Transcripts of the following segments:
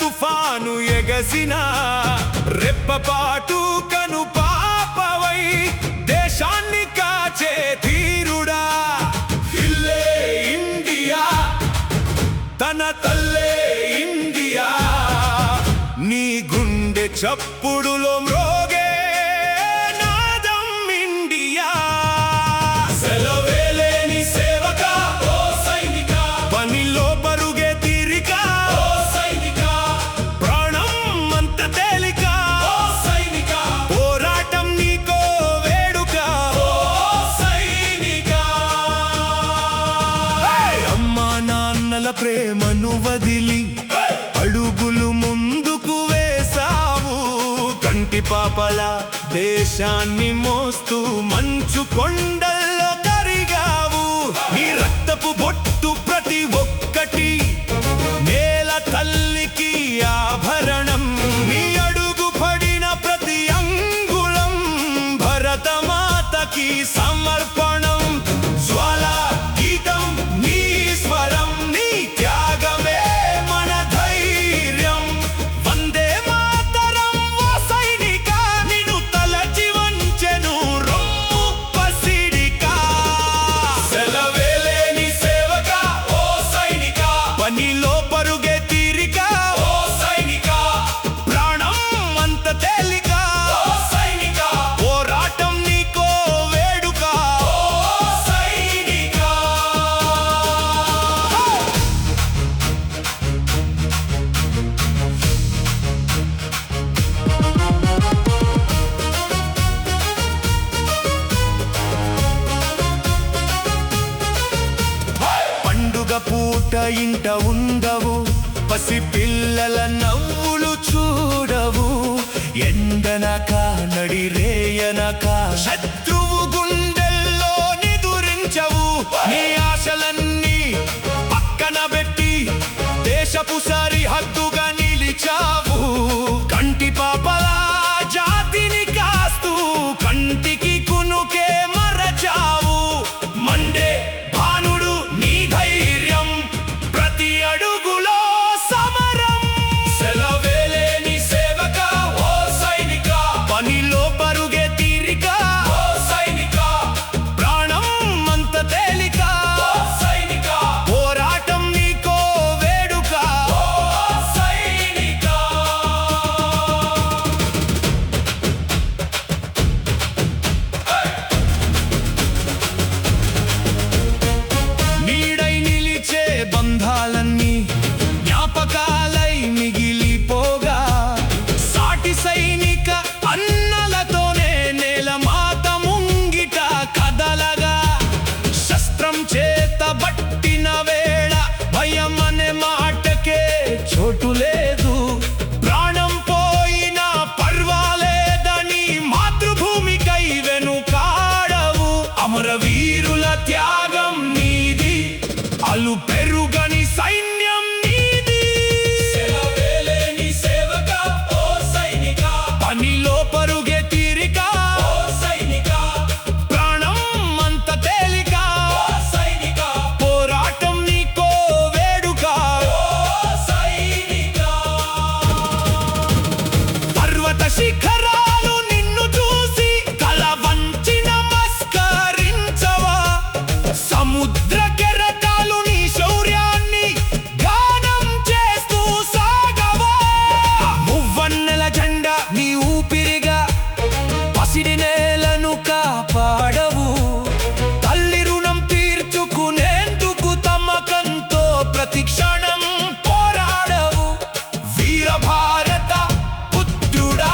తుఫాను ఎగసిన రెప్పపాటు కను పాపవై దేశాన్ని కాచే ధీరుడా. ఇల్లే ఇండియా తన తల్లే ఇండియా, నీ గుండె చప్పుడులో మ్రోగే నాదం ఇండియా. సెలవేలేని సేవక ఓ సైనిక, పనిలో పరుగే తీరిక ఓ సైనిక, ప్రాణం అంత తేలిక ఓ సైనిక, పోరాటం నీకో వేడుక ఓ సైనిక. అమ్మా నాన్నల ప్రేమను వదిలి అడుగులు ముందుకు వేసావు, కంటి పాపల దేశాన్ని మోస్తూ మంచు కొండల్లో కరిగావు. నీ రక్తపు బొట్టు ప్రతి ఒక్కటి నేల తల్లికి ఆభరణం, నీ అడుగు పడిన ప్రతి అంగుళం భరతమాతకి సమర్పణం. జ్వాల గీతం నీ స్వరం, నీ త్యాగమే మన ధైర్యం. వందే మాతరం ఓ సైనిక, నిన్ను తలచి వంచెను రొమ్ము పసిడిక. సెలవేలేని సేవక ఓ సైనిక, పనిలో పరుగే తీరిక ఓ సైనిక, ప్రాణం అంత తేలిక ఓ సైనిక, పోరాటం నీకో వేడుక ఓ సైనిక. పండుగ పూట ఇంట ఉండవు, పసి పిల్లల నవ్వులు చూడవు. ఎండనక నడిరేయనక శత్రువు గుండెల్లో నిదురించవు. నీ ఆశలన్నీ పక్కన పెట్టి దేశపు సరిహద్దుగా నిలిచావు. కంటి పాపల జాతిని కాస్తూ కంటికి కునుకే మరచావు. మండే భానుడు నీ ధైర్యం, ప్రతి అడుగులో సమరం. సెలవేలేని సేవక ఓ సైనిక, పనిలో పరుగే తీరిక ఓ సైనిక, ప్రాణం అంత తేలిక ఓ సైనిక, పోరాటం నీకో వేడుక ఓ సైనిక. నీడై నిలిచే బంధాలన్నీ జ్ఞాపకాలై మిగిలిపోగా, సాటి సైనిక అన్నలతోనే నేల మాత ముంగిట కదలగా. శస్త్రం చేత బట్టిన వేళ భయం అనే మాటకే చోటు లేదు. ప్రాణం పోయినా పర్వాలేదని మాతృభూమికై వెనుకాడవు. అమరవీరుల త్యాగం నీది, అలు పెరుగని సైన్యం నీది. సెలవేలేని సేవక ఓ సైనిక, పనిలో పరుగే తీరిక ఓ సైనిక, ప్రాణం అంత తేలిక ఓ సైనిక, పోరాటం నీకో వేడుక ఓ సైనిక. పర్వత శిఖరాలు నిన్ను చూసి తల వంచి నమస్కరించవా. సముద్ర కెరటాలు నీ శౌర్యాన్ని గానం చేస్తూ సాగవా. మువ్వన్నెల జెండా నీ ఊపిరిగా పసిడి నేలను కాపాడవు. తల్లి రుణం తీర్చుకునేందుకు తమ్మకంతో ప్రతి క్షణం పోరాడవు. వీర భారత పుత్రుడా,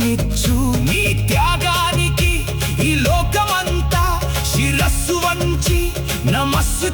స్ఫూర్తినిచ్చు నీ త్యాగానికి ఈ లోకమంతా శిరస్సు వంచి నమస్సు